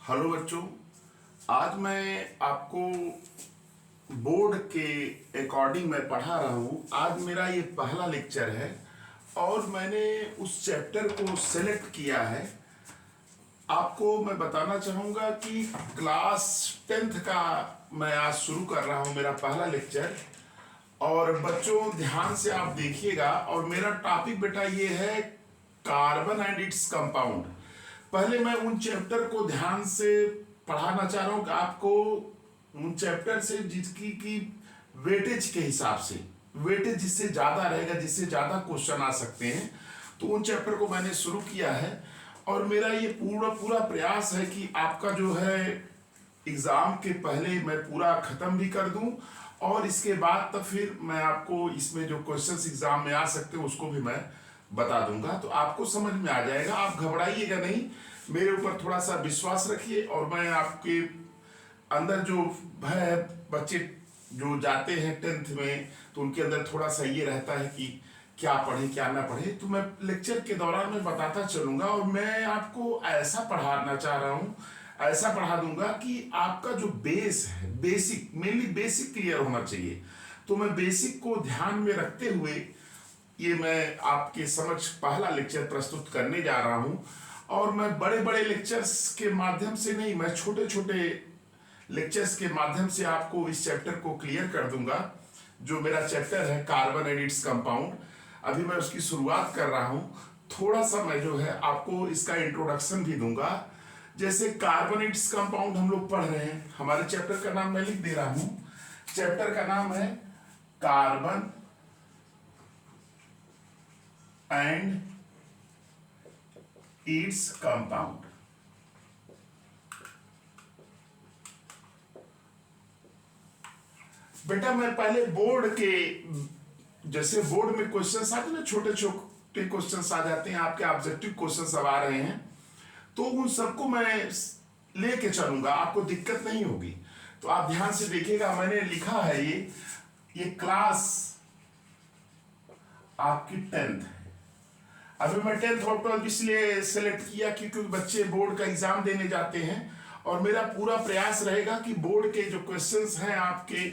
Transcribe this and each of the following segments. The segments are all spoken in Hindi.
हेलो बच्चों। आज मैं आपको बोर्ड के अकॉर्डिंग मैं पढ़ा रहा हूँ। आज मेरा ये पहला लेक्चर है और मैंने उस चैप्टर को सेलेक्ट किया है। आपको मैं बताना चाहूँगा कि क्लास 10th का मैं आज शुरू कर रहा हूँ, मेरा पहला लेक्चर। और बच्चों ध्यान से आप देखिएगा। और मेरा टॉपिक बेटा ये है कार्बन एंड इट्स कंपाउंड। पहले मैं उन चैप्टर को ध्यान से पढ़ाना चाह रहा हूँ कि आपको उन चैप्टर से जिसकी की वेटेज के हिसाब से, वेटेज जिससे ज़्यादा रहेगा, जिससे ज़्यादा क्वेश्चन आ सकते हैं, तो उन चैप्टर को मैंने शुरू किया है। और मेरा ये पूरा पूरा प्रयास है कि आपका जो है एग्ज़ाम के पहले मैं पूरा ख़त्म भी कर दूं, और इसके बाद तब फिर मैं आपको इसमें जो क्वेश्चंस एग्ज़ाम में आ सकते हैं उसको भी मैं बता दूंगा, तो आपको समझ में आ जाएगा। आप घबराइएगा नहीं, मेरे ऊपर थोड़ा सा विश्वास रखिए। और मैं आपके अंदर जो भय है, बच्चे जो जाते हैं 10th में तो उनके अंदर थोड़ा सा ये रहता है कि क्या पढ़े क्या ना पढ़े, तो मैं लेक्चर के दौरान मैं बताता चलूँगा। और मैं आपको ऐसा पढ़ाना चाह रहा हूँ, ऐसा पढ़ा दूंगा कि आपका जो बेस है, बेसिक, मेनली बेसिक क्लियर होना चाहिए। तो मैं बेसिक को ध्यान में रखते हुए ये मैं आपके समक्ष पहला लेक्चर प्रस्तुत करने जा रहा हूँ। और मैं बड़े बड़े लेक्चर्स के माध्यम से नहीं, मैं छोटे छोटे लेक्चर्स के माध्यम से आपको इस चैप्टर को क्लियर कर दूंगा। जो मेरा चैप्टर है कार्बन एंड इट्स कंपाउंड, अभी मैं उसकी शुरुआत कर रहा हूँ। थोड़ा सा मैं जो है आपको इसका इंट्रोडक्शन भी दूंगा। जैसे कार्बन इट्स कंपाउंड हम लोग पढ़ रहे हैं, हमारे चैप्टर का नाम मैं लिख दे रहा हूँ। चैप्टर का नाम है कार्बन एंड इट्स कंपाउंड। बेटा मैं पहले बोर्ड के, जैसे बोर्ड में क्वेश्चंस आते हैं ना, छोटे छोटे क्वेश्चंस आ जाते हैं, आपके ऑब्जेक्टिव क्वेश्चन सब आ रहे हैं, तो उन सबको मैं लेके चलूंगा, आपको दिक्कत नहीं होगी। तो आप ध्यान से देखिएगा, मैंने लिखा है ये क्लास आपकी 10th है। अभी मैं 10th और 12th इसलिए सेलेक्ट किया क्योंकि बच्चे बोर्ड का एग्जाम देने जाते हैं, और मेरा पूरा प्रयास रहेगा कि बोर्ड के जो क्वेश्चंस हैं आपके,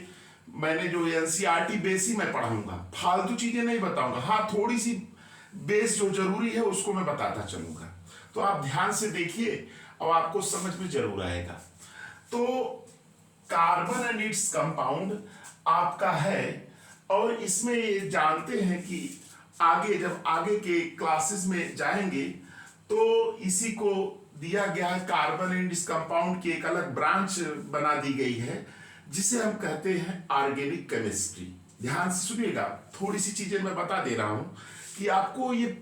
मैंने जो एनसीईआरटी बेस ही मैं पढ़ाऊंगा, फालतू चीजें नहीं बताऊंगा। हाँ, थोड़ी सी बेस जो जरूरी है उसको मैं बताता चलूंगा। तो आप ध्यान से देखिए और आपको समझ में जरूर आएगा। तो कार्बन एंड इट्स कंपाउंड आपका है, और इसमें ये जानते हैं कि आगे जब आगे के क्लासेस में जाएंगे तो इसी को दिया गया है। कार्बन एंड इस कंपाउंड की एक अलग ब्रांच बना दी गई है जिसे हम कहते हैं ऑर्गेनिक केमिस्ट्री। ध्यान से सुनिएगा, थोड़ी सी चीजें मैं बता दे रहा हूं कि आपको ये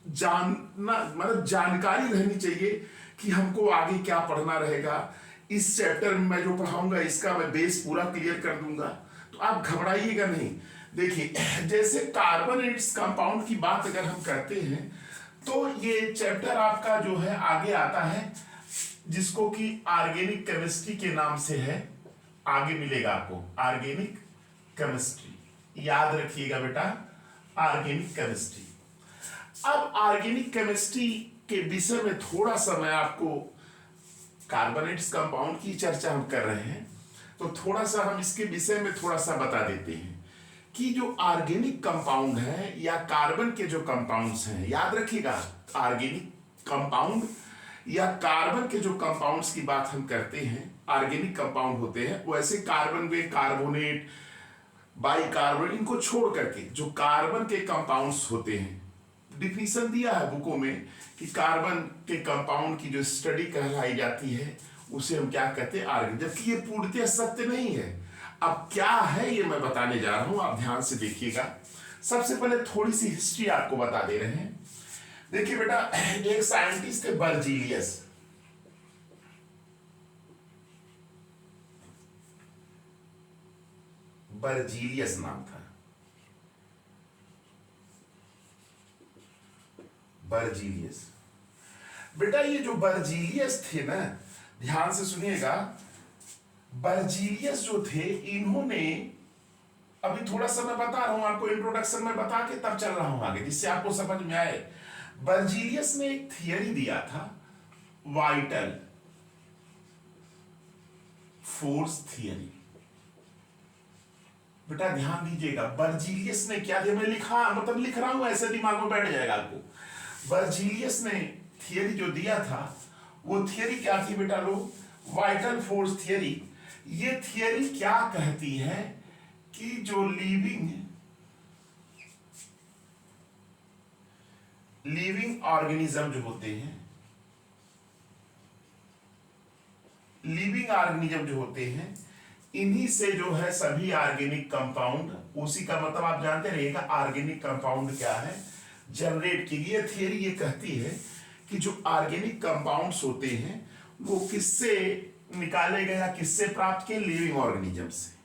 जानना, मतलब जानकारी रहनी चाहिए कि हमको आगे क्या पढ़ना रहेगा। इस चैप्टर में मैं जो पढ़ाऊंगा इसका मैं बेस पूरा क्लियर कर दूंगा, तो आप घबराइएगा नहीं। देखिए, जैसे कार्बन एंड इट्स कंपाउंड की बात अगर हम करते हैं तो ये चैप्टर आपका जो है आगे आता है, जिसको कि ऑर्गेनिक केमिस्ट्री के नाम से है। आगे मिलेगा आपको ऑर्गेनिक केमिस्ट्री, याद रखिएगा बेटा, ऑर्गेनिक केमिस्ट्री। अब ऑर्गेनिक केमिस्ट्री के विषय में थोड़ा सा मैं आपको, कार्बोनेट्स कंपाउंड की चर्चा हम कर रहे हैं तो थोड़ा सा हम इसके विषय में थोड़ा सा बता देते हैं कि जो ऑर्गेनिक कंपाउंड है या कार्बन के जो कंपाउंड्स हैं, याद रखिएगा, ऑर्गेनिक कंपाउंड या कार्बन के जो कंपाउंड्स की बात हम करते हैं ऑर्गेनिक कंपाउंड होते हैं। वैसे कार्बन में कार्बोनेट, बाइकार्बोनेट, इनको छोड़ करके जो कार्बन के कंपाउंड्स होते हैं, डिफिनीशन दिया है बुकों में कि कार्बन के कंपाउंड की जो स्टडी कहलाई जाती है उसे हम क्या कहते हैं, ऑर्गेनिक, जबकि ये पूर्णतः सत्य नहीं है। अब क्या है ये मैं बताने जा रहा हूं, आप ध्यान से देखिएगा। सबसे पहले थोड़ी सी हिस्ट्री आपको बता दे रहे हैं। देखिए बेटा, एक साइंटिस्ट थे बर्जीलियस, बर्जीलियस नाम था, बर्जीलियस। बेटा ये जो बर्जीलियस थे ना, ध्यान से सुनिएगा, बर्जीलियस जो थे, इन्होंने, अभी थोड़ा सा मैं बता रहा हूं आपको, इंट्रोडक्शन में बता के तब चल रहा हूं आगे जिससे आपको समझ में आए। बर्जीलियस ने एक थियरी दिया था वाइटल फोर्स थियरी। बेटा ध्यान दीजिएगा, बर्जीलियस ने क्या दिया, मैं लिखा मतलब लिख रहा हूं ऐसे दिमाग में बैठ जाएगा आपको। बर्जीलियस ने थियरी जो दिया था वो थियरी क्या थी बेटा लोग, वाइटल फोर्स थियरी। ये थियरी क्या कहती है कि जो लिविंग ऑर्गेनिज्म जो होते हैं, लिविंग ऑर्गेनिज्म जो होते हैं, इन्हीं से जो है सभी ऑर्गेनिक कंपाउंड, उसी का मतलब आप जानते रहिएगा ऑर्गेनिक कंपाउंड क्या है, जनरेट की। ये थियरी ये कहती है कि जो ऑर्गेनिक कंपाउंड्स होते हैं वो किससे निकाले गए या किससे प्राप्त किए, लिविंग ऑर्गेनिज्म से।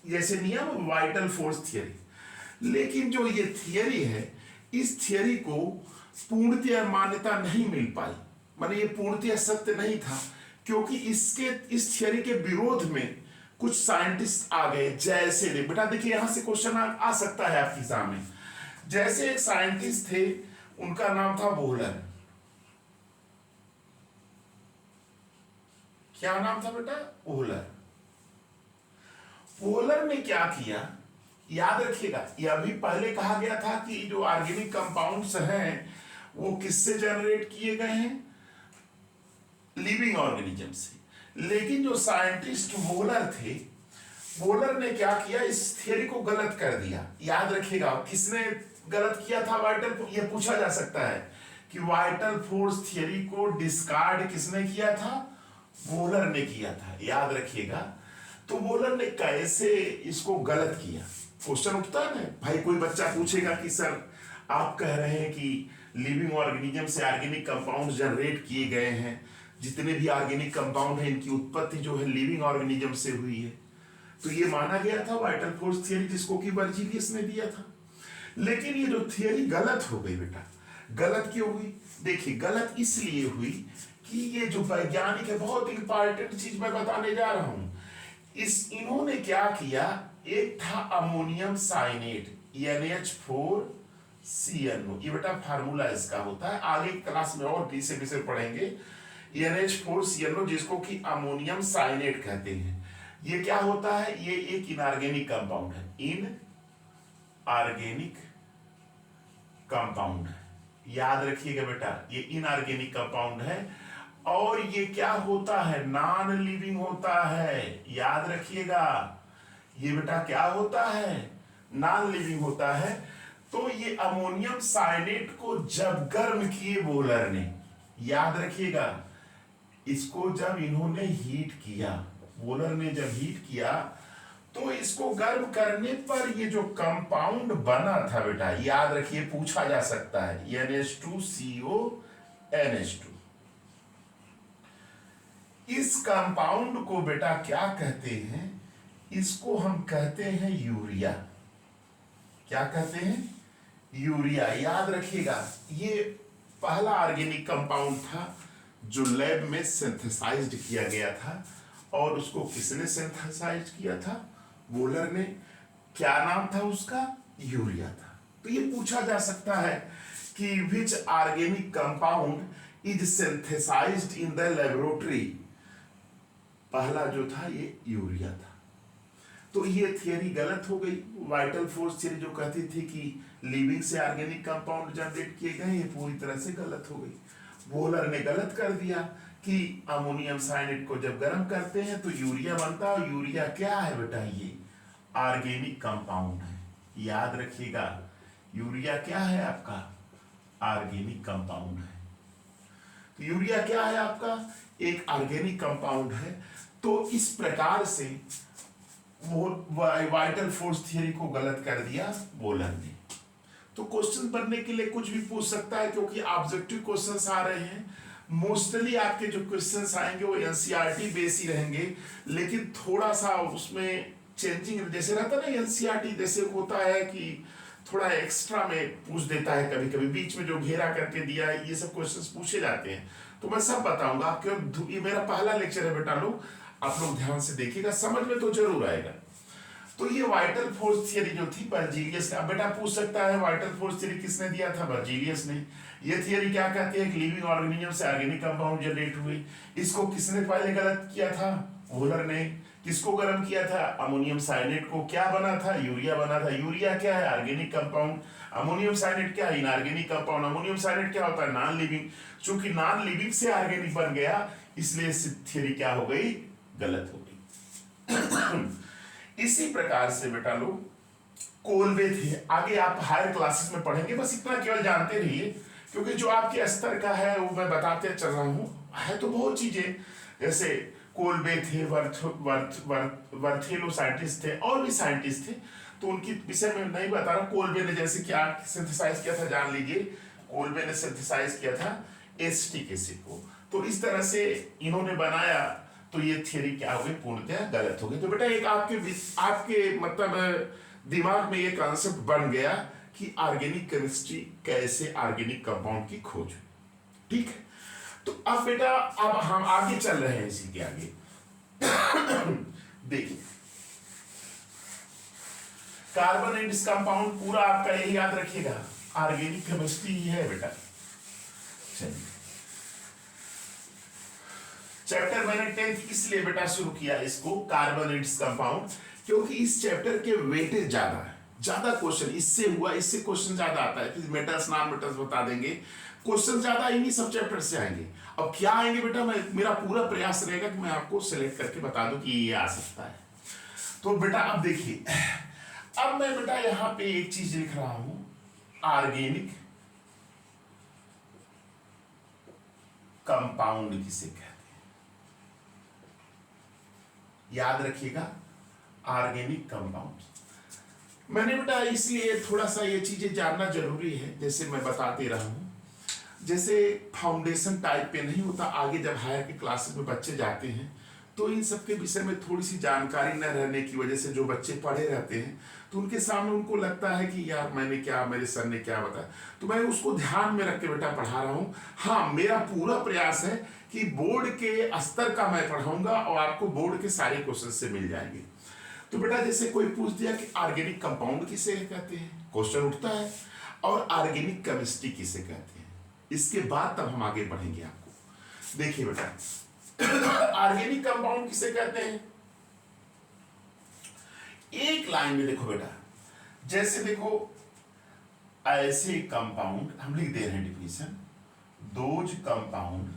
जैसे नियम वाइटल फोर्स थियरी। लेकिन जो ये थियरी है, इस थियरी को पूर्णतः मान्यता नहीं मिल पाई, माने ये पूर्णतः सत्य नहीं था, क्योंकि इस थियरी के विरोध में कुछ साइंटिस्ट आ गए। जैसे बेटा देखिए यहां से क्वेश्चन आ सकता है आपके सामने। जैसे एक साइंटिस्ट थे, उनका नाम था बोहलर। क्या नाम था बेटा, बोहलर। बोहलर ने क्या किया, याद रखिएगा, यह अभी पहले कहा गया था कि जो ऑर्गेनिक कंपाउंड्स हैं वो किससे जनरेट किए गए हैं, लिविंग ऑर्गेनिज्म से। लेकिन जो साइंटिस्ट बोहलर थे, बोहलर ने क्या किया, इस थियरी को गलत कर दिया। याद रखिएगा किसने गलत किया था, वाइटल, ये पूछा जा सकता है कि वाइटल फोर्स थियरी को डिस्कार्ड किसने किया था, बोहलर ने किया था। याद रखिएगा, तो बोहलर ने कैसे इसको गलत किया, क्वेश्चन उठता है ना भाई। कोई बच्चा पूछेगा कि सर आप कह रहे हैं कि लिविंग ऑर्गेनिज्म से ऑर्गेनिक कंपाउंड जनरेट किए गए हैं, जितने भी ऑर्गेनिक कंपाउंड हैं इनकी उत्पत्ति जो है लिविंग ऑर्गेनिज्म से हुई है। तो ये माना गया था वाइटल फोर्स थियरी, जिसको कि बर्जीलियस ने दिया था। लेकिन ये जो थियरी गलत हो गई बेटा। गलत क्यों हुई, देखिए गलत इसलिए हुई कि ये जो वैज्ञानिक है, बहुत इंपॉर्टेंट चीज मैं बताने जा रहा हूं। इन्होंने क्या किया, एक था अमोनियम साइनेट NH4CnO, ये बेटा फार्मूला इसका होता है, आगे क्लास में और विषय पढ़ेंगे। NH4CnO जिसको कि अमोनियम साइनेट कहते हैं। ये क्या होता है, ये एक इनऑर्गेनिक कंपाउंड है, इनऑर्गेनिक कंपाउंड है। याद रखिएगा बेटा, ये इनऑर्गेनिक कंपाउंड है और ये क्या होता है, नॉन लिविंग होता है। याद रखिएगा, ये बेटा क्या होता है, नॉन लिविंग होता है। तो ये अमोनियम साइनेट को जब गर्म किए बोहलर ने, याद रखिएगा, इसको जब इन्होंने हीट किया, बोहलर ने जब हीट किया, तो इसको गर्म करने पर ये जो कंपाउंड बना था बेटा, याद रखिए पूछा जा सकता है, NH2CO NH2। इस कंपाउंड को बेटा क्या कहते हैं, इसको हम कहते हैं यूरिया। क्या कहते हैं, यूरिया। याद रखिएगा, ये पहला ऑर्गेनिक कंपाउंड था जो लैब में सिंथेसाइज्ड किया गया था। और उसको किसने सिंथेसाइज किया था, बोहलर ने। क्या नाम था उसका, यूरिया था। तो ये पूछा जा सकता है कि which organic compound is synthesized in the laboratory. पहला जो था ये यूरिया था। तो ये थियरी गलत हो गई। वाइटल फोर्स थियरी जो कहती थी कि लिविंग से ऑर्गेनिक कंपाउंड जनरेट किए गए, ये पूरी तरह से गलत हो गई। बोहलर ने गलत कर दिया कि अमोनियम साइनेट को जब गर्म करते हैं तो यूरिया बनता है। यूरिया क्या है बेटा, ये ऑर्गेनिक कंपाउंड है। याद रखिएगा, यूरिया क्या है आपका, ऑर्गेनिक कंपाउंड है। तो यूरिया क्या है आपका, एक ऑर्गेनिक कंपाउंड है। तो इस प्रकार से वो वाइटल फोर्स थियरी को गलत कर दिया बोहलर ने। तो क्वेश्चन बनने के लिए कुछ भी पूछ सकता है, क्योंकि ऑब्जेक्टिव क्वेश्चंस आ रहे हैं। मोस्टली आपके जो क्वेश्चंस आएंगे वो एनसीईआरटी बेस ही रहेंगे, लेकिन थोड़ा सा उसमें चेंजिंग जैसे रहता है ना। एनसीईआरटी जैसे होता है कि थोड़ा एक्स्ट्रा में पूछ देता है, कभी कभी बीच में जो घेरा करके दिया है, ये सब क्वेश्चंस पूछे जाते हैं। तो मैं सब बताऊंगा आपके। ये मेरा पहला लेक्चर है बेटा लोग, आप लोग ध्यान से देखिएगा, समझ में तो जरूर आएगा। तो ये वाइटल फोर्स थियरी जो थी बर्जीलियस ने, अब बेटा पूछ सकता है वाइटल फोर्स थियरी किसने दिया था? बर्जीलियस ने। ये थियरी क्या कहती है कि लिविंग ऑर्गेनिज्म से ऑर्गेनिक कंपाउंड जनरेट हुए। इसको किसने पहले गलत किया था? वोलर ने। किसको गर्म किया था? अमोनियम साइनेट को। क्या बना था? यूरिया बना था। यूरिया क्या है? Organic compound. अमोनियम साइनेट क्या है? Inorganic compound. अमोनियम साइनेट क्या होता है? Non living. चूंकि नॉन लिविंग से ऑर्गेनिक बन गया, इसलिए थियरी क्या हो गई? गलत हो गई। इसी प्रकार से बेटा लोग कोलबे थे, आगे आप हायर क्लासेस में पढ़ेंगे, बस इतना केवल जानते रहिए, क्योंकि जो आपके स्तर का है वो मैं बताते चल रहा हूं। है तो बहुत चीजें, जैसे कोलबे थे, वर्थेलो साइंटिस्ट थे, और भी साइंटिस्ट थे, तो उनकी विषय में नहीं बता रहा। कोलबे ने जैसे क्या सिंथेसाइज किया था जान लीजिए। कोलबे ने सिंथेसाइज किया था एसिटिक एसिड को, तो इस तरह से इन्होंने बनाया, तो ये थियरी क्या हो गई? पूर्णतः गलत हो गई। तो बेटा एक आपके मतलब दिमाग में ये कॉन्सेप्ट बन गया कि ऑर्गेनिक केमिस्ट्री कैसे ऑर्गेनिक कंपाउंड की खोज। ठीक है, तो अब बेटा अब हम आगे चल रहे हैं इसी के आगे। देखिए कार्बन एंड कंपाउंड पूरा आपका यही याद रखिएगा, ऑर्गेनिक केमिस्ट्री ही है बेटा। चलिए चैप्टर मैंने 10th किस लिए बेटा शुरू किया इसको, कार्बन एंड कंपाउंड, क्योंकि इस चैप्टर के वेटेज ज्यादा है, ज्यादा क्वेश्चन इससे हुआ, इससे क्वेश्चन ज्यादा आता है। फिर मेटल्स नॉन मेटल्स बता देंगे, क्वेश्चन ज्यादा इन्हीं सब चैप्टर से आएंगे। अब क्या आएंगे बेटा, मेरा पूरा प्रयास रहेगा कि मैं आपको सिलेक्ट करके बता दूं कि ये आ सकता है। तो बेटा अब देखिए, अब मैं बेटा यहां पे एक चीज लिख रहा हूं, ऑर्गेनिक कंपाउंड किसे कहते हैं, याद रखिएगा, ऑर्गेनिक कंपाउंड। मैंने बेटा इसलिए थोड़ा सा ये चीजें जानना जरूरी है, जैसे मैं बताते रहा हूं, जैसे फाउंडेशन टाइप पे नहीं होता, आगे जब हायर के क्लासेस में बच्चे जाते हैं तो इन सब के विषय में थोड़ी सी जानकारी न रहने की वजह से जो बच्चे पढ़े रहते हैं, तो उनके सामने उनको लगता है कि यार मैंने क्या, मेरे सर ने क्या बताया, तो मैं उसको ध्यान में रख के बेटा पढ़ा रहा हूँ। हाँ, मेरा पूरा प्रयास है कि बोर्ड के स्तर का मैं पढ़ाऊंगा और आपको बोर्ड के सारे क्वेश्चन से मिल जाएंगे। तो बेटा जैसे कोई पूछ दिया कि ऑर्गेनिक कंपाउंड किसे कहते हैं, क्वेश्चन उठता है, और ऑर्गेनिक केमिस्ट्री किसे कहते हैं, इसके बाद तब हम आगे बढ़ेंगे। आपको देखिए बेटा ऑर्गेनिक कंपाउंड किसे कहते हैं, एक लाइन में देखो बेटा, जैसे देखो ऐसे कंपाउंड हम लिख दे रहे हैं definition, those compounds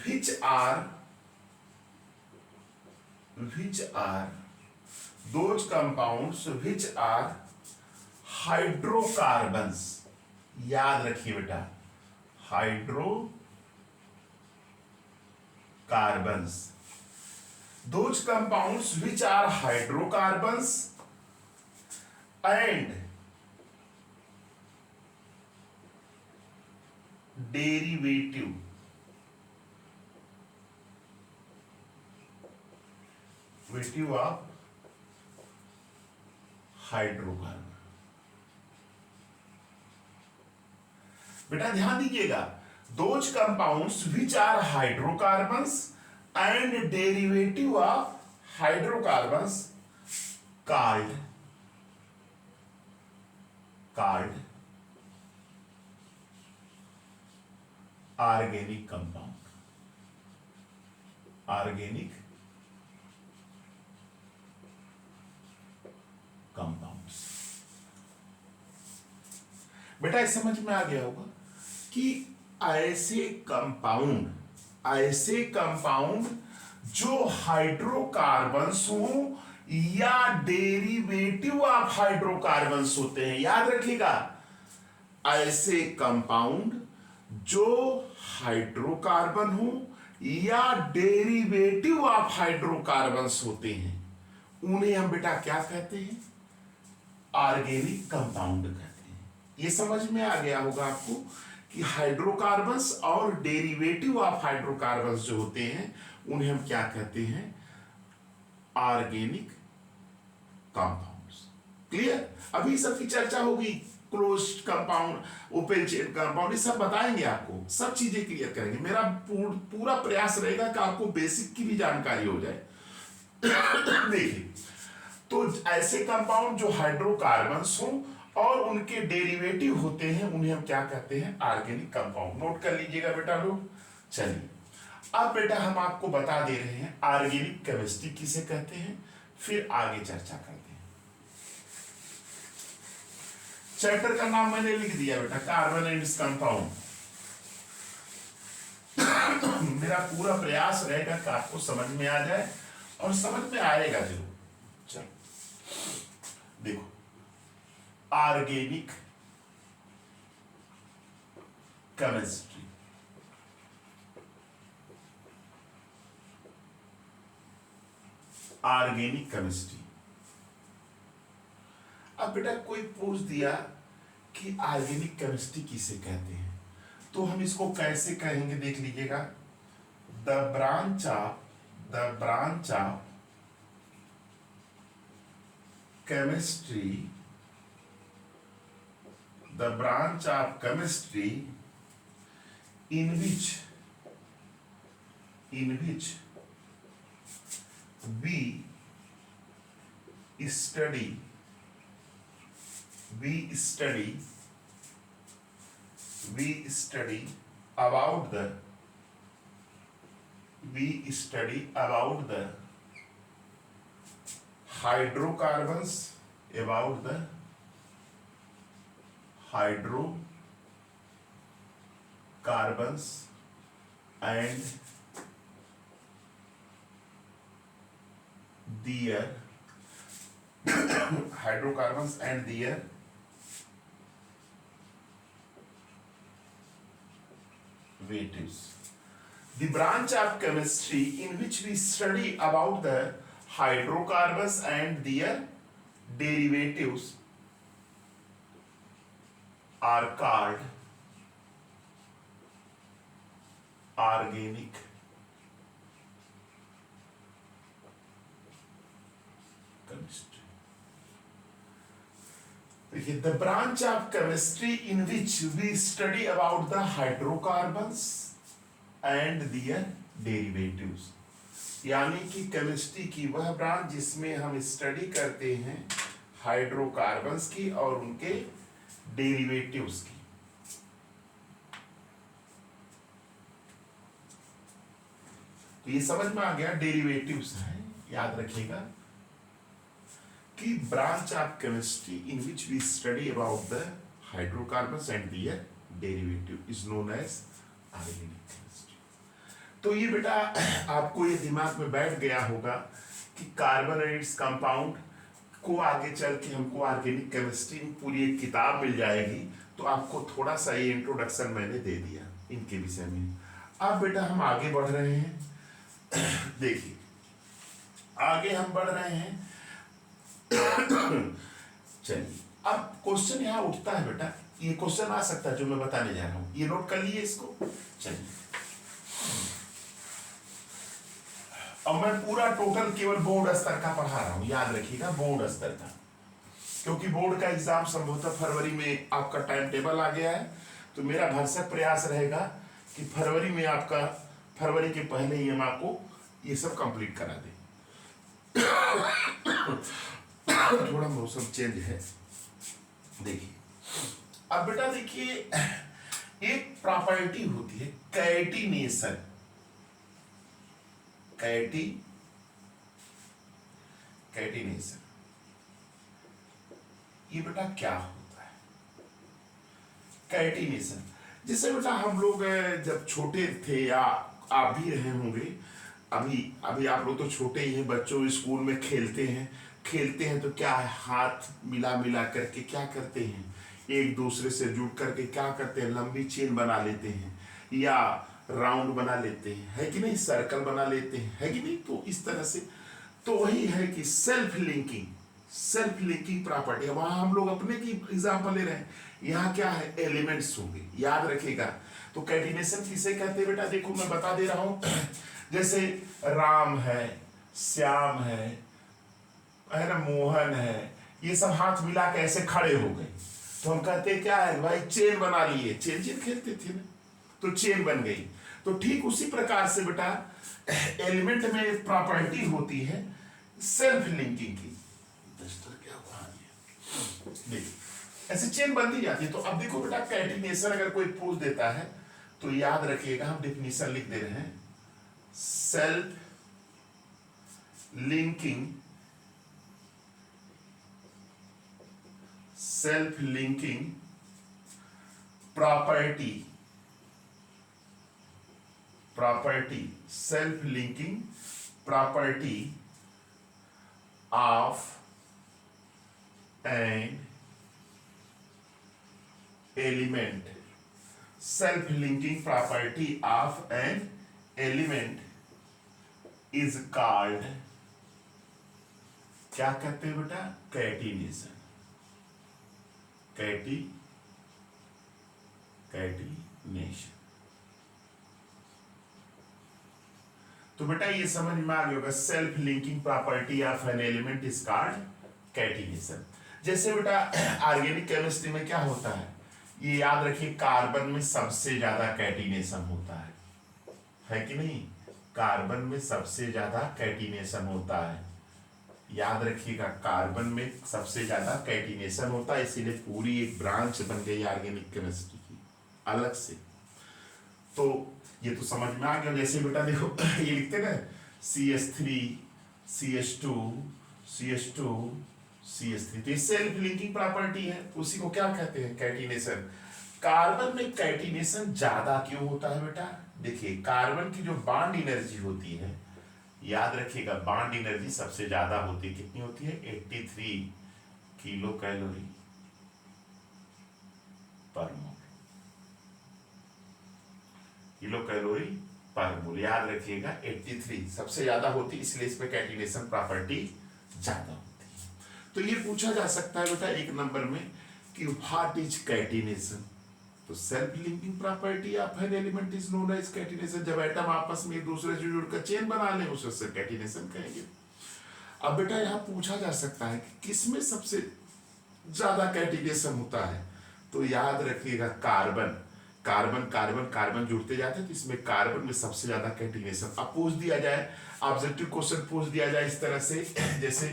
which are those compounds which are hydrocarbons, याद रखिए बेटा, hydrocarbons, those compounds which are hydrocarbons and derivative of hydrocarbon. बेटा ध्यान दीजिएगा, those compounds which are hydrocarbons and derivative of hydrocarbons called organic compound, organic compounds. बेटा इस समझ में आ गया होगा कि ऐसे कंपाउंड जो हाइड्रोकार्बन्स हो या डेरिवेटिव ऑफ हाइड्रोकार्बन्स होते हैं, याद रखिएगा, ऐसे कंपाउंड जो हाइड्रोकार्बन हो या डेरिवेटिव ऑफ हाइड्रोकार्बन्स होते हैं, उन्हें हम बेटा क्या कहते हैं, ऑर्गेनिक कंपाउंड कहते हैं। ये समझ में आ गया होगा आपको कि हाइड्रोकार्बन्स और डेरिवेटिव ऑफ हाइड्रोकार्बन्स जो होते हैं उन्हें हम क्या कहते हैं, ऑर्गेनिक कंपाउंड्स। क्लियर? अभी सबकी चर्चा होगी, close compound, open chain compound, ये सब बताएंगे आपको, सब चीजें क्लियर करेंगे। मेरा पूरा प्रयास रहेगा कि आपको बेसिक की भी जानकारी हो जाए। देखिए, तो ऐसे कंपाउंड जो हाइड्रोकार्बन्स हो और उनके डेरिवेटिव होते हैं, उन्हें हम क्या कहते हैं? Organic compound. नोट कर लीजिएगा बेटा लोग। चलिए, अब बेटा हम आपको बता दे रहे हैं ऑर्गेनिक केमिस्ट्री किसे कहते हैं, फिर आगे चर्चा करते हैं। चैप्टर का नाम मैंने लिख दिया बेटा, कार्बन एंड इट्स कंपाउंड। मेरा पूरा प्रयास रहेगा कि आपको समझ में आ जाए, और समझ में आएगा जरूर। चलो देखो, ऑर्गेनिक केमिस्ट्री, ऑर्गेनिक केमिस्ट्री। अब बेटा कोई पूछ दिया कि ऑर्गेनिक केमिस्ट्री किसे कहते हैं, तो हम इसको कैसे कहेंगे देख लीजिएगा। The branch of chemistry, the branch of chemistry in which we study about the hydrocarbons, and their hydrocarbons and their derivatives. The branch of chemistry in which we study about the hydrocarbons and their derivatives are called organic chemistry. देखिए, the branch of chemistry in which we study about the hydrocarbons and their derivatives, यानी कि केमिस्ट्री की वह ब्रांच जिसमें हम स्टडी करते हैं हाइड्रोकार्बन्स की और उनके डेरिवेटिव्स की। तो ये समझ में आ गया, डेरिवेटिव्स है, याद रखिएगा कि branch of chemistry in which we study about the hydrocarbons and their derivative is known as organic chemistry. तो ये बेटा आपको ये दिमाग में बैठ गया होगा कि कार्बन एंड इट्स कंपाउंड को आगे चल के हमको ऑर्गेनिक केमिस्ट्री पूरी एक किताब मिल जाएगी। तो आपको थोड़ा सा ये इंट्रोडक्शन मैंने दे दिया इनके विषय में। अब बेटा हम आगे बढ़ रहे हैं। देखिए, आगे हम बढ़ रहे हैं। चलिए, अब क्वेश्चन यहाँ उठता है बेटा, ये क्वेश्चन आ सकता है जो मैं बताने जा रहा हूं, ये नोट कर लिए इसको। चलिए, अब मैं पूरा टोटल केवल बोर्ड स्तर का पढ़ा रहा हूं, याद रखिएगा बोर्ड स्तर का, क्योंकि बोर्ड का एग्जाम संभवतः फरवरी में आपका टाइम टेबल आ गया है। तो मेरा भरसक प्रयास रहेगा कि फरवरी में आपका, फरवरी के पहले ही हम आपको ये सब कंप्लीट करा दें। थोड़ा मौसम चेंज है। देखिए, अब बेटा देखिए, एक प्रॉपर्टी होती है कैटिनेशन। कैटिनेशन ये बेटा क्या होता है? कैटिनेशन, जैसे बेटा हम लोग जब छोटे थे, या आप भी रहे होंगे, अभी आप लोग तो छोटे ही हैं, बच्चों स्कूल में खेलते हैं तो क्या है, हाथ मिला करके क्या करते हैं, एक दूसरे से जुड़ करके क्या करते हैं, लंबी चेन बना लेते हैं या राउंड बना लेते हैं, है कि नहीं, सर्कल बना लेते हैं, है कि नहीं। तो इस तरह से, तो वही है कि सेल्फ लिंकिंग प्रॉपर्टी। वहां हम लोग अपने की एग्जांपल ले रहे हैं, यहाँ क्या है, एलिमेंट्स होंगे, याद रखिएगा। तो कैटिनेशन किसे कहते हैं बेटा, देखो मैं बता दे रहा हूं। जैसे राम है, श्याम है ना, मोहन है, ये सब हाथ मिला के ऐसे खड़े हो गए, तो हम कहते क्या है भाई, चेन बना लिए, चेन चेन खेलते थे ना, तो चेन बन गई। तो ठीक उसी प्रकार से बेटा एलिमेंट में एक प्रॉपर्टी होती है सेल्फ लिंकिंग की। क्या हुआ देखिए, ऐसे चेन बनती जाती है। तो अब देखो बेटा, कैटिनेशन अगर कोई पूछ देता है तो याद रखिएगा, हम डेफिनेशन लिख दे रहे हैं, self linking, self linking property, property self linking property of an element, self linking property of an element is called, क्या कहते हैं बेटा, कैटिनेशन, कैटिनेशन। तो बेटा ये समझ में आ गया होगा, self linking property of an element is called catenation. जैसे बेटा ऑर्गेनिक केमिस्ट्री में क्या होता है, ये याद रखिए, कार्बन में सबसे ज्यादा कैटिनेशन होता है कि नहीं, कार्बन में सबसे ज्यादा कैटिनेशन होता है, याद रखिएगा, कार्बन में सबसे ज्यादा कैटिनेशन होता है, इसीलिए पूरी एक ब्रांच बन गई ऑर्गेनिक केमिस्ट्री की अलग से। तो ये तो समझ में आ गया। जैसे बेटा देखो ये लिखते ना, CH3 CH2 CH2 CH3, तो ये सेल्फ लिंकिंग प्रॉपर्टी है, उसी को क्या कहते हैं, कैटिनेशन। कार्बन में कैटिनेशन ज्यादा क्यों होता है बेटा, देखिए कार्बन की जो बॉन्ड एनर्जी होती है, याद रखिएगा, बॉन्ड एनर्जी सबसे ज्यादा होती है, कितनी होती है, 83 किलो कैलोरी पर मोल, किलो कैलोरी पर मोल, याद रखिएगा 83 सबसे ज्यादा होती है, इसलिए इसमें कैटिनेशन प्रॉपर्टी ज्यादा होती है। तो ये पूछा जा सकता है बेटा एक नंबर में कि व्हाट इज कैटिनेशन, तो self linking property of an element is known as catenation. जब एटम आपस में एक दूसरे से जुड़कर चेन बना लें उसे कैटिनेशन कहेंगे। अब बेटा यहाँ पूछा जा सकता है कि किसमें सबसे ज्यादा कैटिनेशन होता है, तो याद रखिएगा कार्बन, कार्बन कार्बन कार्बन जुड़ते जाते हैं, तो इसमें कार्बन में सबसे ज्यादा कैटिनेशन। अब पूछ दिया जाए, ऑब्जेक्टिव क्वेश्चन पूछ दिया जाए इस तरह से, जैसे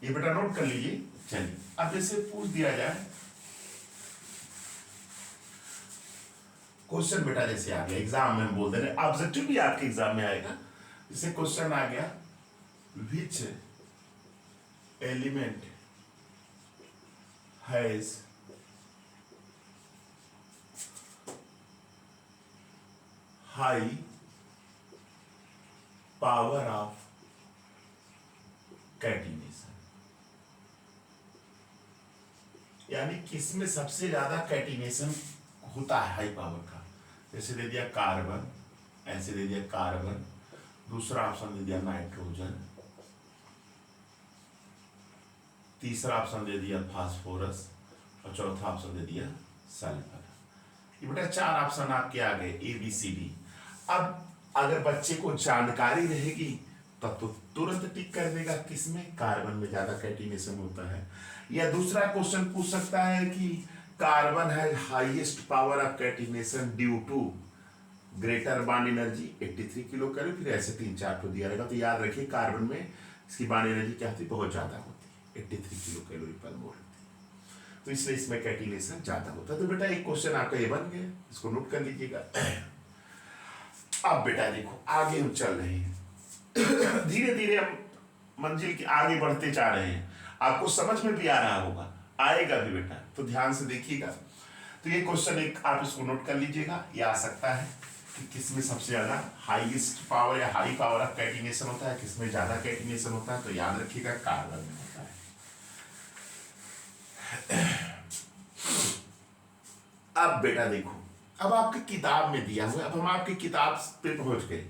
ये बेटा नोट कर लीजिए, चलिए अब जैसे पूछ दिया जाए क्वेश्चन बेटा, जैसे आ गया एग्जाम में, हम बोल दे रहे ऑब्जेक्टिव भी आपके एग्जाम में आएगा, जैसे क्वेश्चन आ गया, which element has high power of catenation, यानी किसमें सबसे ज्यादा कैटिनेशन होता है हाई पावर का। जैसे दे दिया कार्बन, ऐसे दे दिया कार्बन, दूसरा ऑप्शन दे दिया नाइट्रोजन, तीसरा ऑप्शन दे दिया फास्फोरस, और चौथा ऑप्शन दे दिया सल्फर। ये बेटा 4 ऑप्शन आपके आ गए ABCD। अब अगर बच्चे को जानकारी रहेगी तब तो तुरंत टिक कर देगा किसमें, कार्बन में ज्यादा कैटिनेशन होता है। या दूसरा क्वेश्चन पूछ सकता है कि कार्बन है highest power of catenation due to greater bond energy 83 kilo calorie, फिर ऐसे 3-4 तो दिया रहेगा। तो याद रखिए कार्बन में इसकी बॉन्ड एनर्जी क्या होती है, बहुत ज्यादा होती है, 83 किलो कैलोरी पर मोल होती है, तो इसलिए इसमें कैटिनेशन ज्यादा होता है। तो बेटा एक क्वेश्चन आपका ये बन गया, इसको नोट कर लीजिएगा। अब बेटा देखो आगे हम चल रहे हैं, धीरे धीरे हम मंजिल के आगे बढ़ते जा रहे हैं, आपको समझ में भी आ रहा होगा, आएगा भी बेटा, तो ध्यान से देखिएगा। तो ये क्वेश्चन एक आप इसको नोट कर लीजिएगा, ये आ सकता है कि किसमें सबसे ज्यादा हाईएस्ट पावर या हाई पावर ऑफ कैटिनेशन होता है, किसमें ज्यादा कैटिनेशन होता है, तो याद रखिएगा कार्बन में होता है। अब बेटा देखो, अब आपकी किताब में दिया हुआ है, अब हम आपकी किताब पे पहुंच गए,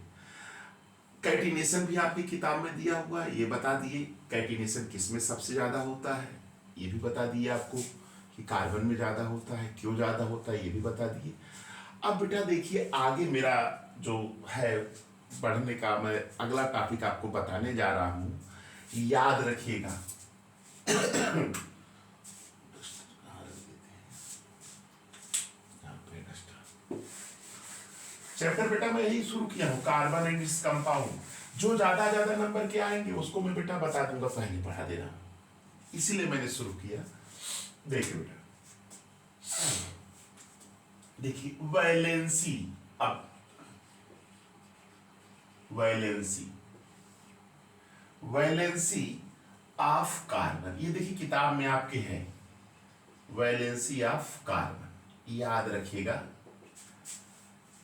कैटिनेशन भी आपकी किताब में दिया हुआ है, ये बता दिए कैटिनेशन किसमें सबसे ज्यादा होता है, ये भी बता दिए आपको कि कार्बन में ज्यादा होता है, क्यों ज्यादा होता है ये भी बता दिए। अब बेटा देखिए आगे मेरा जो है पढ़ने का, मैं अगला टॉपिक आपको बताने जा रहा हूं, याद रखिएगा चैप्टर बेटा मैं यही शुरू किया हूँ, कार्बन एंड इट्स कंपाउंड। जो ज्यादा नंबर के आएंगे उसको मैं बेटा बता दूंगा, पहले पढ़ा देना, इसीलिए मैंने शुरू किया। देखिए बेटा, देखिए वैलेंसी, अब वैलेंसी ऑफ कार्बन, ये देखिए किताब में आपके है, वैलेंसी ऑफ कार्बन। याद रखिएगा,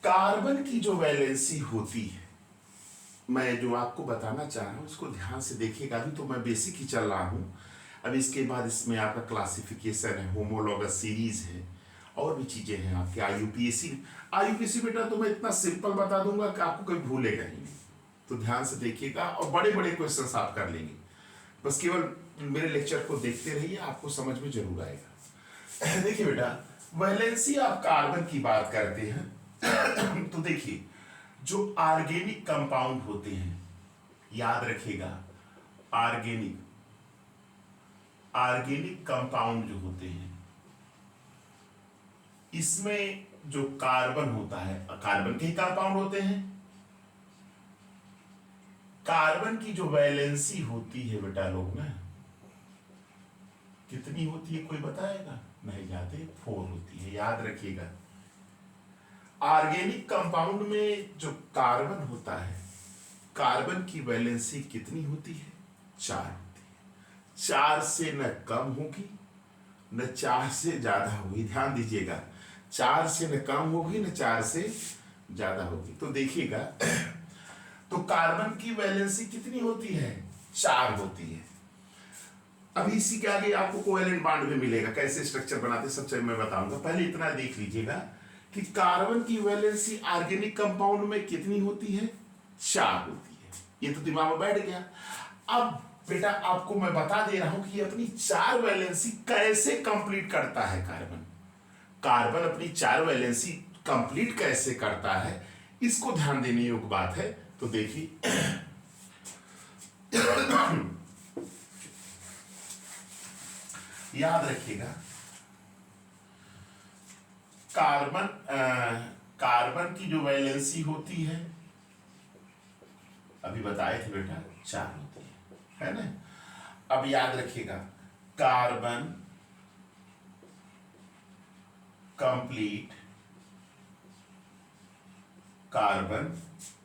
कार्बन की जो वैलेंसी होती है, मैं जो आपको बताना चाह रहा हूं उसको ध्यान से देखिएगा। अभी तो मैं बेसिक ही चल रहा हूं, अब इसके बाद इसमें आपका क्लासिफिकेशन है, होमोलॉगस सीरीज है, और भी चीजें हैं आपके। आईयूपीएसी बेटा तो मैं इतना सिंपल बता दूंगा कि आपको कभी भूलेगा ही नहीं, तो ध्यान से देखिएगा और बड़े बड़े क्वेश्चंस आप कर लेंगे। बस केवल मेरे लेक्चर को देखते रहिए, आपको समझ में जरूर आएगा। देखिए बेटा, वैलेंसी ऑफ कार्बन की बात करते हैं तो देखिए जो ऑर्गेनिक कंपाउंड होते हैं, याद रखिएगा, ऑर्गेनिक कंपाउंड जो होते हैं, इसमें जो कार्बन होता है, कार्बन के ही कंपाउंड होते हैं, कार्बन की जो वैलेंसी होती है बेटा लोग ना, कितनी होती है कोई बताएगा? नहीं जाते, 4 होती है, याद रखिएगा। ऑर्गेनिक कंपाउंड में जो कार्बन होता है, कार्बन की वैलेंसी कितनी होती है? 4 होती है। 4 से न कम होगी न 4 से ज्यादा होगी, ध्यान दीजिएगा, 4 से न कम होगी न 4 से ज्यादा होगी। तो देखिएगा, तो कार्बन की वैलेंसी कितनी होती है? 4 होती है। अभी इसी के आगे आपको कोवेलेंट बॉन्ड भी मिलेगा, कैसे स्ट्रक्चर बनाते सबसे मैं बताऊंगा। पहले इतना देख लीजिएगा कि कार्बन की वैलेंसी ऑर्गेनिक कंपाउंड में कितनी होती है? 4 होती है। ये तो दिमाग में बैठ गया। अब बेटा आपको मैं बता दे रहा हूं कि अपनी 4 वैलेंसी कैसे कंप्लीट करता है कार्बन। कार्बन अपनी 4 वैलेंसी कंप्लीट कैसे करता है, इसको ध्यान देने योग्य बात है। तो देखिए याद रखिएगा, कार्बन की जो वैलेंसी होती है, अभी बताए थे बेटा 4 होती है ना। अब याद रखिएगा, कार्बन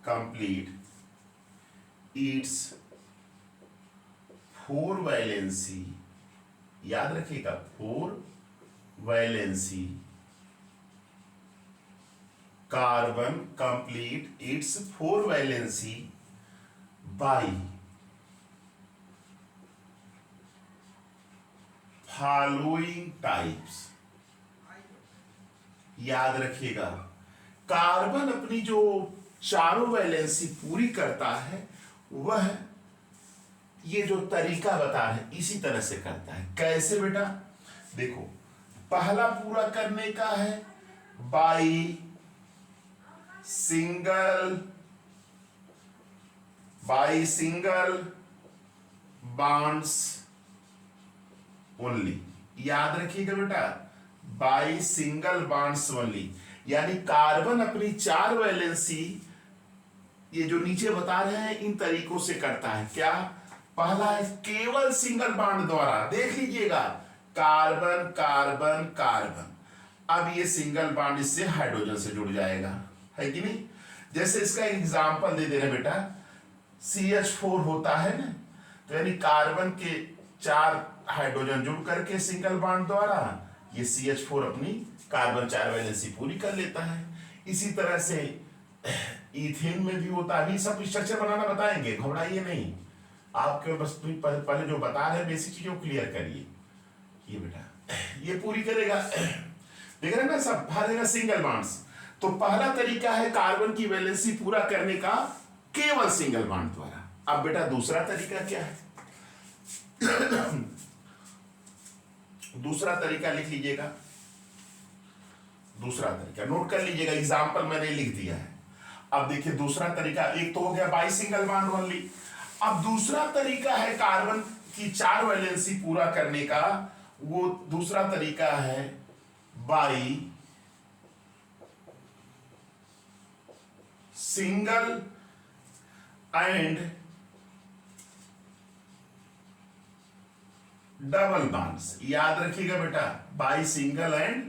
कंप्लीट इट्स 4 वैलेंसी, याद रखिएगा 4 valency, carbon complete it's 4 valency by following types. याद रखिएगा, कार्बन अपनी जो 4 वैलेंसी पूरी करता है, वह ये जो तरीका बता है इसी तरह से करता है। कैसे बेटा? देखो, पहला पूरा करने का है बाई सिंगल बॉन्ड्स ओनली। याद रखिएगा बेटा, बाई सिंगल बॉन्ड्स ओनली, यानी कार्बन अपनी 4 वैलेंसी ये जो नीचे बता रहे हैं इन तरीकों से करता है। क्या? पहला है केवल सिंगल बॉन्ड द्वारा, देख लीजिएगा, कार्बन कार्बन कार्बन, अब ये सिंगल बॉन्ड इससे हाइड्रोजन से जुड़ जाएगा, है कि नहीं? जैसे इसका एग्जांपल दे दे रहे बेटा, CH4 होता है ना, तो यानी कार्बन के 4 हाइड्रोजन जुड़ करके सिंगल बॉन्ड द्वारा ये CH4 अपनी कार्बन 4 वैलेंसी पूरी कर लेता है। इसी तरह से इथेन में भी होता है। सब स्ट्रक्चर बनाना बताएंगे, घबराइए नहीं, आपके बस पहले जो बता रहे बेसिक चीजों को क्लियर करिए। ये बेटा ये पूरी करेगा, देख रहे हैं ना, सब भरेगा सिंगल बॉन्ड्स। तो पहला तरीका है कार्बन की वैलेंसी पूरा करने का केवल सिंगल बॉन्ड द्वारा। अब बेटा दूसरा तरीका क्या है? दूसरा तरीका लिख लीजिएगा, दूसरा तरीका नोट कर लीजिएगा, एग्जांपल मैंने लिख दिया है। अब देखिए दूसरा तरीका, एक तो हो गया बाई सिंगल बॉन्ड ओनली। अब दूसरा तरीका है कार्बन की 4 वैलेंसी पूरा करने का, वो दूसरा तरीका है by single and double bonds. याद रखिएगा बेटा, by single and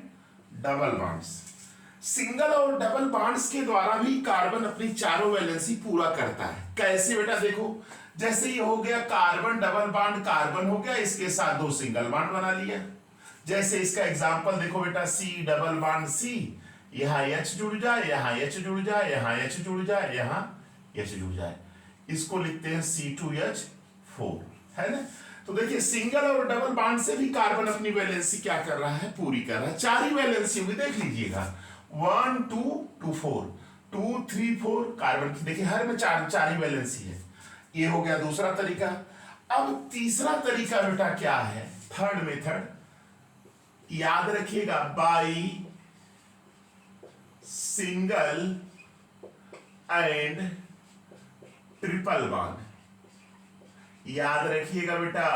double bonds. Single और डबल बॉन्ड्स के द्वारा भी कार्बन अपनी चारों वैलेंसी पूरा करता है। कैसे बेटा, देखो जैसे ये हो गया कार्बन डबल बॉन्ड, कार्बन हो गया, इसके साथ दो सिंगल बॉन्ड बना लिया। जैसे इसका एग्जांपल देखो बेटा, सी डबल बॉन्ड सी, यहां H जुड़ जाए, यहां H जुड़ जाए, यहां H जुड़ जाए, यहां H जुड़ जाए, इसको लिखते हैं C2H4, है ना। तो देखिए सिंगल और डबल बॉन्ड से भी कार्बन अपनी वैलेंसी क्या कर रहा है, पूरी कर रहा है। चार ही वैलेंसी होगी, देख लीजिएगा, 1 2 2 4 2 3 4 कार्बन की, देखिए हर में चार ही वैलेंसी है। ये हो गया दूसरा तरीका। अब तीसरा तरीका बेटा क्या है, थर्ड मेथड, याद रखिएगा, by single and triple bond. याद रखिएगा बेटा,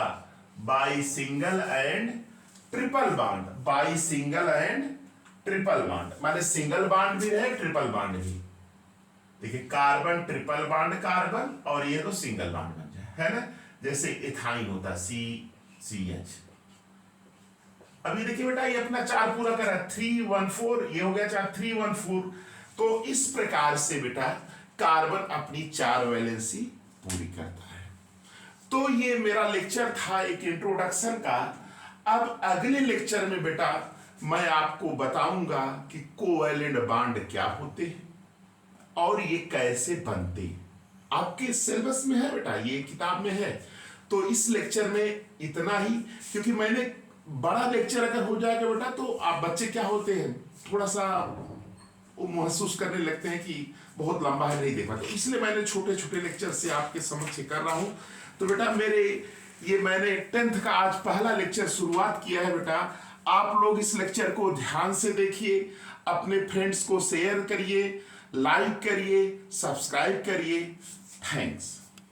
by single and triple bond, by single and triple bond, माने सिंगल बॉन्ड भी रहे, ट्रिपल बॉन्ड भी। देखिए कार्बन ट्रिपल बॉन्ड कार्बन, और ये तो सिंगल बॉन्ड बन जाए, है ना। जैसे इथाइन होता CCH। अभी देखिए बेटा, ये अपना चार पूरा करा, 3 1 4, ये हो गया चार, 3 1 4। तो इस प्रकार से बेटा कार्बन अपनी चार वैलेंसी पूरी करता है। तो ये मेरा लेक्चर था एक इंट्रोडक्शन का। अब अगले लेक्चर में बेटा मैं आपको बताऊंगा कि कोवैलेंट बॉन्ड क्या होते हैं और ये कैसे बनते हैं। आपके सिलेबस में है बेटा, ये किताब में है। तो इस लेक्चर में इतना ही, क्योंकि मैंने बड़ा लेक्चर अगर हो जाएगा बेटा तो आप बच्चे क्या होते हैं, थोड़ा सा वो महसूस करने लगते हैं कि बहुत लंबा है, नहीं दे पाते, इसलिए मैंने छोटे छोटे लेक्चर से आपके समक्ष कर रहा हूं। तो बेटा मैंने 10th का आज पहला लेक्चर शुरुआत किया है बेटा। आप लोग इस लेक्चर को ध्यान से देखिए, अपने फ्रेंड्स को शेयर करिए, लाइक करिए, सब्सक्राइब करिए। थैंक्स।